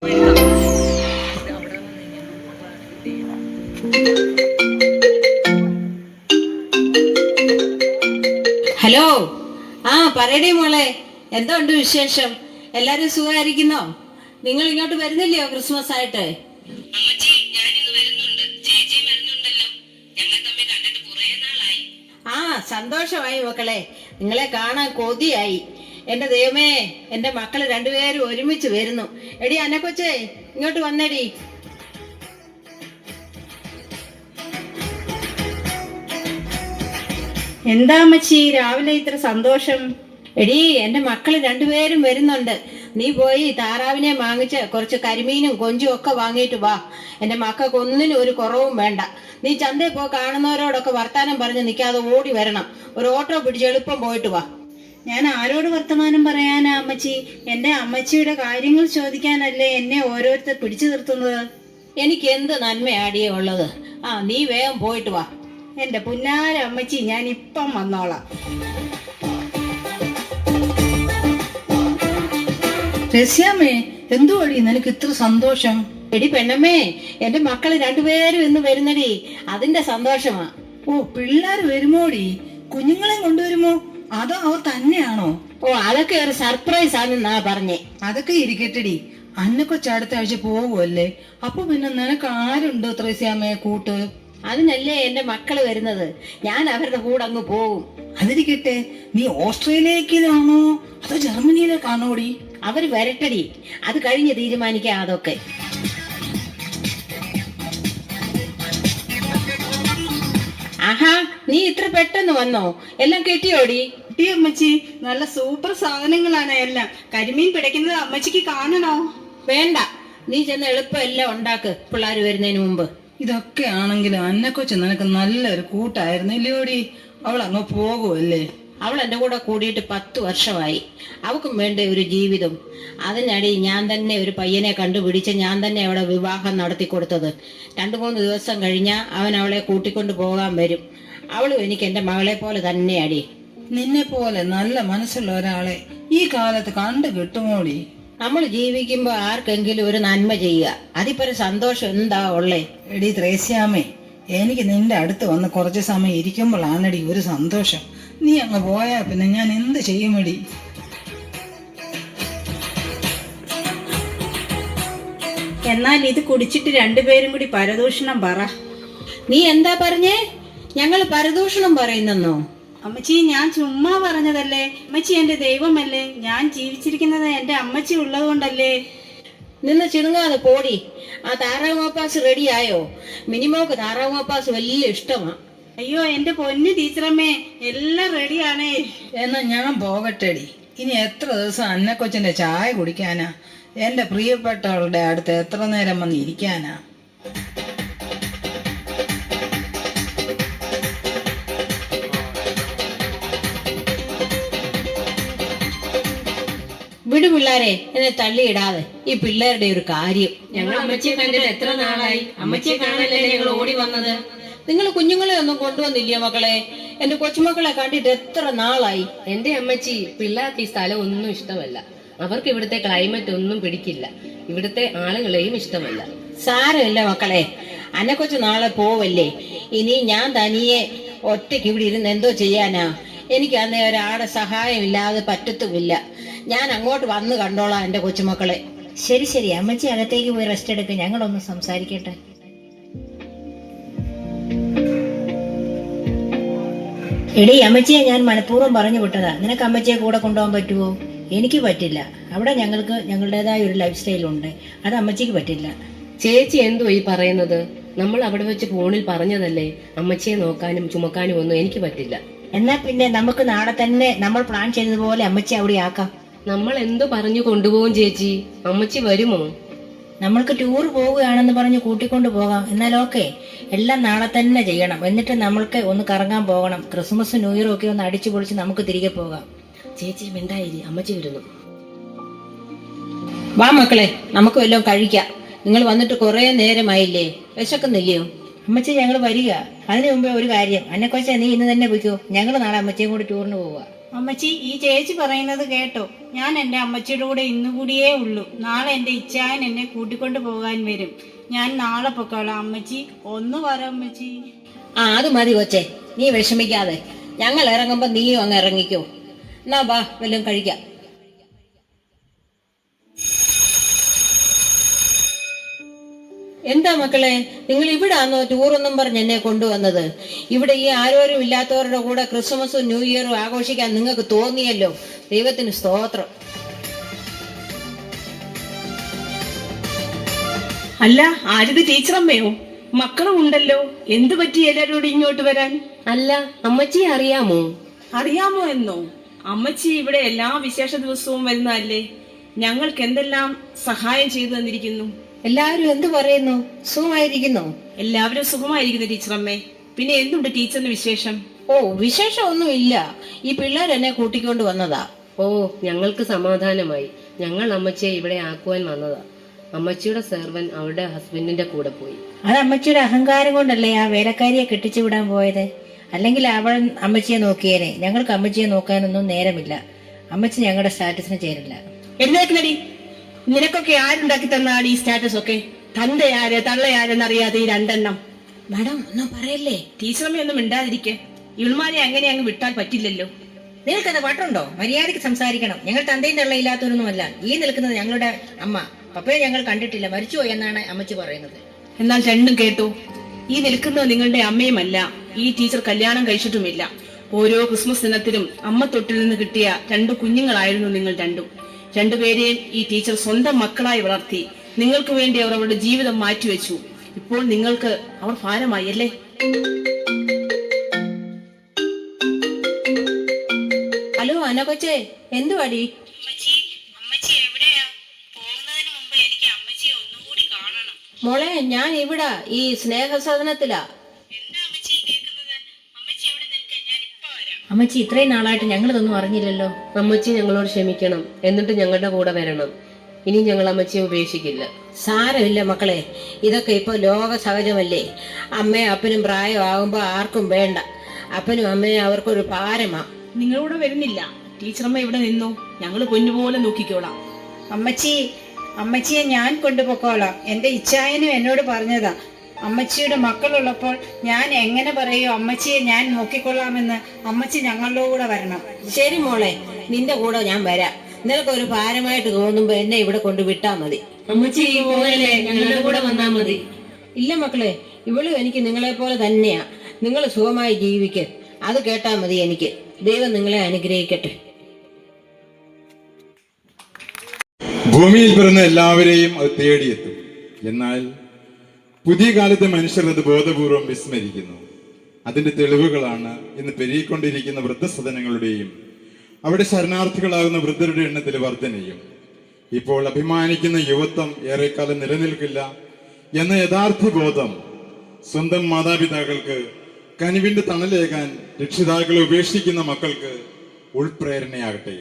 Hello, പറയടി മോളെ, എന്തുണ്ട് വിശേഷം? എല്ലാരും സുഖമായിരിക്കുന്നോ? നിങ്ങൾ ഇങ്ങോട്ട് വരുന്നില്ലയോ ക്രിസ്മസ് ആയിട്ട്? സന്തോഷമായി മക്കളെ, നിങ്ങളെ കാണാൻ കൊതിയായി. എന്റെ ദൈവമേ, എന്റെ മക്കള് രണ്ടുപേരും ഒരുമിച്ച് വരുന്നു. എടി അന്നക്കൊച്ചേ, ഇങ്ങോട്ട് വന്നേടി. എന്താ അമ്മച്ചി രാവിലെ ഇത്ര സന്തോഷം? എടി, എന്റെ മക്കള് രണ്ടുപേരും വരുന്നുണ്ട്. നീ പോയി താറാവിനെ വാങ്ങിച്ച് കുറച്ച് കരിമീനും കൊഞ്ചും ഒക്കെ വാങ്ങിയിട്ട് വാ. എന്റെ മക്കൾക്ക് ഒന്നിനും ഒരു കുറവും വേണ്ട. നീ ചന്തയിൽ പോ, കാണുന്നവരോടൊക്കെ വർത്താനം പറഞ്ഞ് നിൽക്കാതെ ഓടി വരണം. ഒരു ഓട്ടോ പിടിച്ച് എളുപ്പം പോയിട്ട് വാ. ഞാൻ ആരോട് വർത്തമാനം പറയാനാ അമ്മച്ചി? എന്റെ അമ്മച്ചിയുടെ കാര്യങ്ങൾ ചോദിക്കാനല്ലേ എന്നെ ഓരോരുത്തർ പിടിച്ചു നിർത്തുന്നത്. എനിക്ക് എന്ത് നന്മയാടിയേ ഉള്ളത്? നീ വേഗം പോയിട്ട് വാ. എന്റെ പുന്നാര അമ്മച്ചി, ഞാൻ ഇപ്പം വന്നോളാം. രസ്യാമ്മേ, എന്തുവാടി നിനക്ക് ഇത്ര സന്തോഷം? എടി പെണ്ണമ്മേ, എന്റെ മക്കള് രണ്ടുപേരും ഇന്ന് വരുന്നടി, അതിന്റെ സന്തോഷമാ. പിള്ളേർ വരുമോടി? കുഞ്ഞുങ്ങളെ കൊണ്ടുവരുമോ അതോ അവർ തന്നെയാണോ? അതൊക്കെ ഒരു സർപ്രൈസ് ആണെന്നാ പറഞ്ഞേ. അതൊക്കെ ഇരിക്കട്ടെടി, അന്നക്കൊച്ച അടുത്ത ആഴ്ച പോകുമല്ലേ, അപ്പൊ പിന്നെ നിനക്ക് ആരുണ്ടോ ത്രേസ്യാമ്മയെ കൂട്ട്? അതിനല്ലേ എന്റെ മക്കള് വരുന്നത്, ഞാൻ അവരുടെ കൂടെ അങ്ങ് പോകും. അതിരിക്കട്ടെ, നീ ഓസ്ട്രേലിയയിലേക്കാണോ അതോ ജർമ്മനിയിലേക്കാണോടി? അവര് വരട്ടടി, അത് കഴിഞ്ഞ് തീരുമാനിക്കാം അതൊക്കെ. നീ ഇത്ര പെട്ടെന്ന് വന്നോ? എല്ലാം കെട്ടിയോടി? കിട്ടി അമ്മച്ചി, നല്ല സൂപ്പർ സാധനങ്ങളാണ് എല്ലാം. കരിമീൻ പിടയ്ക്കുന്നത് അമ്മച്ചിക്ക് കാണണോ? വേണ്ട, നീ ചെന്ന് എളുപ്പം എല്ലാം ഉണ്ടാക്ക്, പിള്ളേർ വരുന്നതിന് മുമ്പ്. ഇതൊക്കെ ആണെങ്കിലും അന്നക്കൊച്ച് നിനക്ക് നല്ലൊരു കൂട്ടായിരുന്നില്ലോടി. അവൾ അങ്ങ് പോകുമല്ലേ? അവൾ എൻ്റെ കൂടെ കൂടിയിട്ട് 10 വർഷമായി. അവൾക്കും വേണ്ട ഒരു ജീവിതം. അതിനടി ഞാൻ തന്നെ ഒരു പയ്യനെ കണ്ടുപിടിച്ച് ഞാൻ തന്നെ അവിടെ വിവാഹം നടത്തി കൊടുത്തത്. 2-3 ദിവസം കഴിഞ്ഞാൽ അവൻ അവളെ കൂട്ടിക്കൊണ്ട് പോകാൻ വരും. അവളും എനിക്ക് എൻ്റെ മകളെ പോലെ തന്നെ അടി. നിന്നെ പോലെ നല്ല മനസ്സുള്ള ഒരാളെ ഈ കാലത്ത് കണ്ടു കിട്ടുമോടി? നമ്മൾ ജീവിക്കുമ്പോ ആർക്കെങ്കിലും ഒരു നന്മ ചെയ്യുക, അതിപ്പോ സന്തോഷം എന്താ ഉള്ളേ? എടി ത്രേസ്യാമ്മേ, എനിക്ക് നിന്റെ അടുത്ത് വന്ന് കുറച്ച് സമയം ഇരിക്കുമ്പോഴാണടി ഒരു സന്തോഷം. നീ അങ്ങ് പോയാ പിന്നെ ഞാൻ എന്ത് ചെയ്യുമെടി? എന്നാൽ ഇത് കുടിച്ചിട്ട് രണ്ടുപേരും കൂടി പരദൂഷണം പറ. നീ എന്താ പറഞ്ഞേ? ഞങ്ങൾ പരദൂഷണം പറയുന്നെന്നോ? അമ്മച്ചി, ഞാൻ ചുമ്മാ പറഞ്ഞതല്ലേ. അമ്മച്ചി എന്റെ ദൈവമല്ലേ, ഞാൻ ജീവിച്ചിരിക്കുന്നത് എന്റെ അമ്മച്ചി ഉള്ളത് കൊണ്ടല്ലേ. നിന്ന് ചിണുങ്ങാതെ പോടി. ആ താറാവ് മപ്പാസ് റെഡിയായോ? മിനിമോക്ക് താറാവ് മപ്പാസ് വലിയ ഇഷ്ടമാ. അയ്യോ എന്റെ പൊന്നു ടീച്ചറമ്മേ, എല്ലാം റെഡിയാണേ. എന്നാ ഞാൻ പോകട്ടെടി. ഇനി എത്ര ദിവസം അന്നക്കൊച്ചിന്റെ ചായ കുടിക്കാനാ? എന്റെ പ്രിയപ്പെട്ടവളുടെ അടുത്ത് എത്ര നേരം വന്ന് ഇരിക്കാനാ? വിടു പിള്ളേരെ, എന്നെ തള്ളിയിടാതെ. ഈ പിള്ളേരുടെ ഒരു കാര്യം. ഞങ്ങൾ അമ്മച്ചിയെ കണ്ടിട്ട് എത്ര നാളായി. അമ്മച്ചിയെ കാണാനല്ലേ ഞങ്ങൾ ഓടി വന്നത്. നിങ്ങൾ കുഞ്ഞുങ്ങളെ ഒന്നും കൊണ്ടുവന്നില്ലയോ മക്കളെ? എന്റെ കൊച്ചുമക്കളെ കണ്ടിട്ട് എത്ര നാളായി. എന്റെ അമ്മച്ചി, പിള്ളേർക്ക് ഈ സ്ഥലം ഒന്നും ഇഷ്ടമല്ല. അവർക്ക് ഇവിടുത്തെ ക്ലൈമറ്റ് ഒന്നും പിടിക്കില്ല. ഇവിടുത്തെ ആളുകളെയും ഇഷ്ടമല്ല. സാരമില്ല മക്കളെ, അന്നക്കൊച്ചു നാളെ പോവല്ലേ. ഇനി ഞാൻ തനിയെ ഒറ്റയ്ക്ക് ഇവിടെ ഇരുന്ന് എന്തോ ചെയ്യാനാ? എനിക്ക് അന്നേ ഒരാളുടെ സഹായം ഇല്ലാതെ പറ്റത്തുമില്ല. ഞാൻ അങ്ങോട്ട് വന്ന് കണ്ടോളാം എന്റെ കൊച്ചുമക്കളെ. ശരി, അമ്മച്ചി അകത്തേക്ക് പോയി റെസ്റ്റ് എടുക്കുക, ഞങ്ങളൊന്ന് സംസാരിക്കട്ടെ. എടി, അമ്മച്ചിയെ ഞാൻ മനഃപൂർവ്വം പറഞ്ഞു വിട്ടതാ. നിനക്ക് അമ്മച്ചിയെ കൂടെ കൊണ്ടുപോകാൻ പറ്റുമോ? എനിക്ക് പറ്റില്ല. അവിടെ ഞങ്ങൾക്ക് ഞങ്ങളുടേതായ ഒരു ലൈഫ് സ്റ്റൈലുണ്ട്, അത് അമ്മച്ചിക്ക് പറ്റില്ല. ചേച്ചി എന്തോ ഈ പറയുന്നത്? നമ്മൾ അവിടെ വെച്ച് ഫോണിൽ പറഞ്ഞതല്ലേ, അമ്മച്ചിയെ നോക്കാനും ചുമക്കാനും ഒന്നും എനിക്ക് പറ്റില്ല. എന്നാ പിന്നെ നമുക്ക് നാളെ തന്നെ നമ്മൾ പ്ലാൻ ചെയ്തതുപോലെ അമ്മച്ചി അവിടെ ആക്കാം. നമ്മൾ എന്തോ പറഞ്ഞു കൊണ്ടുപോകും ചേച്ചി? അമ്മച്ചി വരുമോ? നമ്മൾക്ക് ടൂർ പോവുകയാണെന്ന് പറഞ്ഞ് കൂട്ടിക്കൊണ്ട് പോകാം. എന്നാൽ ഓക്കെ, എല്ലാം നാളെ തന്നെ ചെയ്യണം. എന്നിട്ട് നമ്മൾക്ക് ഒന്ന് കറങ്ങാൻ പോകണം. ക്രിസ്മസ് ന്യൂ ഇയറും ഒക്കെ ഒന്ന് അടിച്ചു പൊളിച്ച് നമുക്ക് തിരികെ പോകാം. ചേച്ചി മിണ്ടായിരി, അമ്മച്ചി വരുന്നു. വാ മക്കളെ, നമുക്ക് വല്ലതും കഴിക്കാം. നിങ്ങൾ വന്നിട്ട് കുറെ നേരമായില്ലേ, വിശക്കുന്നില്ലയോ? അമ്മച്ചി ഞങ്ങൾ വരിക. അതിനു മുമ്പേ ഒരു കാര്യം, അന്നെക്കൊച്ച നീ ഇന്ന് തന്നെ പോയിക്കോ. ഞങ്ങൾ നാളെ അമ്മച്ചിയും കൂടി ടൂറിന് പോവുക. അമ്മച്ചി, ഈ ചേച്ചി പറയുന്നത് കേട്ടോ? ഞാൻ എൻ്റെ അമ്മച്ചിയുടെ കൂടെ ഇന്നുകൂടിയേ ഉള്ളൂ. നാളെ എൻ്റെ ഇച്ചായൻ എന്നെ കൂട്ടിക്കൊണ്ട് പോകാൻ വരും. ഞാൻ നാളെ പൊക്കോളാം. അമ്മച്ചി ഒന്ന് പറ അമ്മച്ചി. അത് മതി കൊച്ചേ, നീ വിഷമിക്കാതെ. ഞങ്ങൾ ഇറങ്ങുമ്പോ നീയും അങ്ങ് ഇറങ്ങിക്കോ. എന്നാ ബാ, വല്ലതും കഴിക്കാം. എന്താ മക്കളെ, നിങ്ങൾ ഇവിടെ ആണോ ടൂറൊന്നും പറഞ്ഞ് എന്നെ കൊണ്ടുവന്നത്? ഇവിടെ ഈ ആരോരും ഇല്ലാത്തവരുടെ കൂടെ ക്രിസ്മസും ന്യൂ ഇയറും ആഘോഷിക്കാൻ നിങ്ങൾക്ക് തോന്നിയല്ലോ. ദൈവത്തിന് സ്തോത്രം. അല്ല, ആരിത് ടീച്ചറമ്മയോ? മക്കളും ഉണ്ടല്ലോ. എന്തു പറ്റി എല്ലാരോടും ഇങ്ങോട്ട് വരാൻ? അല്ല, അമ്മച്ചിയെ അറിയാമോ? അറിയാമോ എന്നോ? അമ്മച്ചി ഇവിടെ എല്ലാ വിശേഷ ദിവസവും വരുന്നതല്ലേ. ഞങ്ങൾക്ക് എന്തെല്ലാം സഹായം ചെയ്തു തന്നിരിക്കുന്നു. എല്ലാവരും എന്തു പറയുന്നു? സുഖമായിരിക്കുന്നോ? എല്ലാവരും സുഖമായിരിക്കുന്നു ടീച്ചറമ്മേ. പിന്നെ എന്തുണ്ട് ടീച്ചറിന് വിശേഷം? ഓ, വിശേഷമൊന്നും ഇല്ല. ഈ പിള്ളേർ എന്നെ കൂട്ടിക്കൊണ്ട് വന്നതാ. ഓ, ഞങ്ങൾക്ക് സമാധാനമായി. ഞങ്ങൾ അമ്മച്ചിയെ ഇവിടെ ആക്കുവാൻ വന്നതാ. അമ്മച്ചിയുടെ സെർവൻ അവരുടെ ഹസ്ബൻഡിന്റെ കൂടെ പോയി. അത് അമ്മച്ചിയുടെ അഹങ്കാരം കൊണ്ടല്ലേ ആ വേലക്കാരിയെ കെട്ടിച്ചു വിടാൻ പോയത്. അല്ലെങ്കിൽ അവൾ അമ്മച്ചിയെ നോക്കിയേനെ. ഞങ്ങൾക്ക് അമ്മച്ചിയെ നോക്കാനൊന്നും നേരമില്ല. അമ്മച്ചി ഞങ്ങളുടെ സ്റ്റാറ്റസിന് ചേരില്ല. എഴുന്നേക്കുന്നടി. നിനക്കൊക്കെ ആരുണ്ടാക്കി തന്നാണ് ഈ സ്റ്റാറ്റസ് ഒക്കെ? തന്തയാര് തള്ളയാരെന്നറിയാതെ ഈ രണ്ടെണ്ണം. മാഡം ഒന്നും പറയല്ലേ. ടീച്ചറമ്മ ഒന്നും മിണ്ടാതിരിക്കെ. ഇവൾമാരെ അങ്ങനെ അങ്ങ് വിട്ടാൽ പറ്റില്ലല്ലോ. നിങ്ങൾക്കത് വട്ടുണ്ടോ? മര്യാദയ്ക്ക് സംസാരിക്കണം. ഞങ്ങൾ തന്തയും തള്ളയില്ലാത്തവരൊന്നുമല്ല. ഈ നിൽക്കുന്നത് ഞങ്ങളുടെ അമ്മ. പപ്പയെ ഞങ്ങൾ കണ്ടിട്ടില്ല, മരിച്ചുപോയി എന്നാണ് അമ്മച്ചി പറയുന്നത്. എന്നാൽ രണ്ടും കേട്ടോ. ഈ നിൽക്കുന്നത് നിങ്ങളുടെ അമ്മയുമല്ല. ഈ ടീച്ചർ കല്യാണം കഴിച്ചിട്ടുമില്ല. ഓരോ ക്രിസ്മസ് ദിനത്തിലും അമ്മ തൊട്ടിൽ നിന്ന് കിട്ടിയ 2 കുഞ്ഞുങ്ങളായിരുന്നു നിങ്ങൾ രണ്ടും. രണ്ടുപേരെയും ഈ ടീച്ചർ സ്വന്തം മക്കളായി വളർത്തി. നിങ്ങൾക്ക് വേണ്ടി അവർ അവരുടെ ജീവിതം മാറ്റിവെച്ചു. ഇപ്പോൾ നിങ്ങൾക്ക് അവർ ഭാരമായി അല്ലേ? ഹലോ അന്ന കൊച്ചേ, എന്തുവാടി? മോളെ, ഞാൻ ഇവിടെ ഈ സ്നേഹസദനത്തിലാ. അമ്മച്ചി, ഇത്രയും നാളായിട്ട് ഞങ്ങളിതൊന്നും അറിഞ്ഞില്ലല്ലോ. അമ്മച്ചി ഞങ്ങളോട് ക്ഷമിക്കണം. എന്നിട്ട് ഞങ്ങളുടെ കൂടെ വരണം. ഇനി ഞങ്ങൾ അമ്മച്ചിയെ ഉപേക്ഷിക്കില്ല. സാരമില്ല മക്കളെ, ഇതൊക്കെ ഇപ്പൊ ലോക സഹജമല്ലേ. അമ്മയും അപ്പനും പ്രായമാകുമ്പോ ആർക്കും വേണ്ട. അപ്പനും അമ്മയും അവർക്കൊരു ഭാരമാ. നിങ്ങളൂടെ വരുന്നില്ല. ടീച്ചറമ്മ ഇവിടെ നിന്നോ, ഞങ്ങള് പൊന്നുപോലെ നോക്കിക്കോളാം. അമ്മച്ചിയെ ഞാൻ കൊണ്ടുപോക്കോളാം. എൻ്റെ ഇച്ചായനും എന്നോട് പറഞ്ഞതാ. അമ്മച്ചിയുടെ മക്കളുള്ളപ്പോൾ ഞാൻ എങ്ങനെ പറയൂ അമ്മച്ചിയെ ഞാൻ നോക്കിക്കൊള്ളാമെന്ന്? അമ്മച്ചി ഞങ്ങളുടെ കൂടെ വരണം. ശരി മോളെ, നിന്റെ കൂടെ ഞാൻ വരാം. നിനക്കൊരു ഭാരമായിട്ട് തോന്നുമ്പോ എന്നെ ഇവിടെ കൊണ്ട് വിട്ടാ മതി. അമ്മച്ചി പോയല്ലേ, ഞങ്ങളുടെ കൂടെ വന്നാ മതി. ഇല്ല മക്കളെ, ഇവളും എനിക്ക് നിങ്ങളെ പോലെ തന്നെയാ. നിങ്ങൾ സുഖമായി ജീവിക്ക്. അത് കേട്ടാ മതി എനിക്ക്. ദൈവം നിങ്ങളെ അനുഗ്രഹിക്കട്ടെ. ഭൂമിയിൽ പിറന്ന എല്ലാവരെയും അത് തേടിയെത്തും. എന്നാൽ പുതിയ കാലത്തെ മനുഷ്യർ അത് ബോധപൂർവം വിസ്മരിക്കുന്നു. അതിന്റെ തെളിവുകളാണ് ഇന്ന് പെരുകിക്കൊണ്ടിരിക്കുന്ന വൃദ്ധസദനങ്ങളുടെയും അവിടെ ശരണാർത്ഥികളാകുന്ന വൃദ്ധരുടെ എണ്ണത്തിൽ വർധനയും. ഇപ്പോൾ അഭിമാനിക്കുന്ന യുവത്വം ഏറെക്കാലം നിലനിൽക്കില്ല എന്ന യഥാർത്ഥ ബോധം സ്വന്തം മാതാപിതാക്കൾക്ക് കനിവിന്റെ തണലേകാൻ രക്ഷിതാക്കളെ ഉപേക്ഷിക്കുന്ന മക്കൾക്ക് ഉൾപ്രേരണയാകട്ടെ.